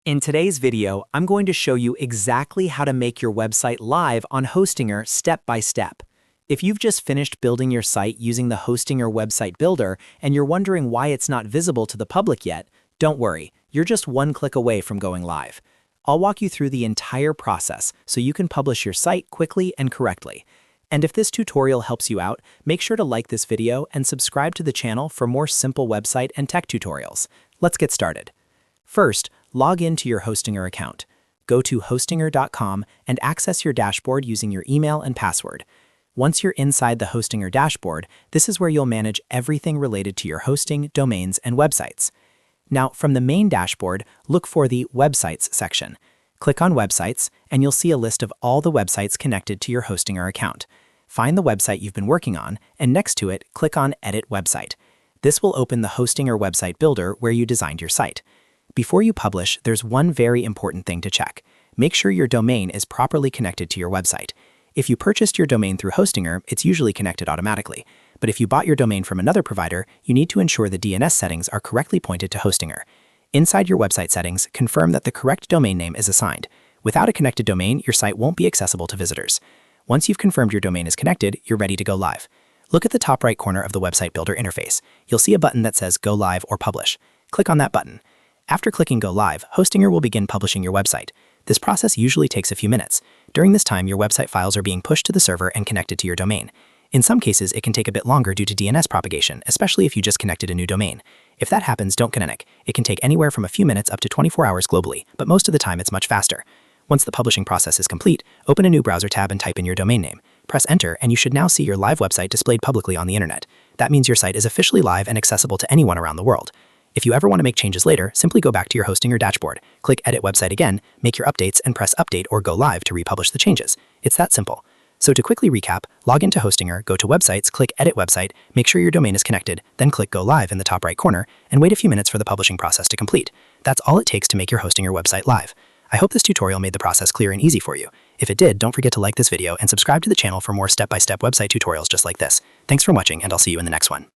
In today's video, I'm going to show you exactly how to make your website live on Hostinger step by step. If you've just finished building your site using the Hostinger website builder and you're wondering why it's not visible to the public yet, don't worry, you're just one click away from going live. I'll walk you through the entire process so you can publish your site quickly and correctly. And if this tutorial helps you out, make sure to like this video and subscribe to the channel for more simple website and tech tutorials. Let's get started. First, log into your Hostinger account. Go to hostinger.com and access your dashboard using your email and password. Once you're inside the Hostinger dashboard, this is where you'll manage everything related to your hosting, domains, and websites. Now, from the main dashboard, look for the Websites section. Click on Websites, and you'll see a list of all the websites connected to your Hostinger account. Find the website you've been working on, and next to it, click on Edit Website. This will open the Hostinger website builder where you designed your site. Before you publish, there's one very important thing to check. Make sure your domain is properly connected to your website. If you purchased your domain through Hostinger, it's usually connected automatically. But if you bought your domain from another provider, you need to ensure the DNS settings are correctly pointed to Hostinger. Inside your website settings, confirm that the correct domain name is assigned. Without a connected domain, your site won't be accessible to visitors. Once you've confirmed your domain is connected, you're ready to go live. Look at the top right corner of the website builder interface. You'll see a button that says Go Live or Publish. Click on that button. After clicking Go Live, Hostinger will begin publishing your website. This process usually takes a few minutes. During this time, your website files are being pushed to the server and connected to your domain. In some cases, it can take a bit longer due to DNS propagation, especially if you just connected a new domain. If that happens, don't panic. It can take anywhere from a few minutes up to 24 hours globally, but most of the time it's much faster. Once the publishing process is complete, open a new browser tab and type in your domain name. Press Enter, and you should now see your live website displayed publicly on the internet. That means your site is officially live and accessible to anyone around the world. If you ever want to make changes later, simply go back to your Hostinger dashboard, click Edit Website again, make your updates, and press Update or Go Live to republish the changes. It's that simple. So to quickly recap, log into Hostinger, go to Websites, click Edit Website, make sure your domain is connected, then click Go Live in the top right corner, and wait a few minutes for the publishing process to complete. That's all it takes to make your Hostinger website live. I hope this tutorial made the process clear and easy for you. If it did, don't forget to like this video and subscribe to the channel for more step-by-step website tutorials just like this. Thanks for watching, and I'll see you in the next one.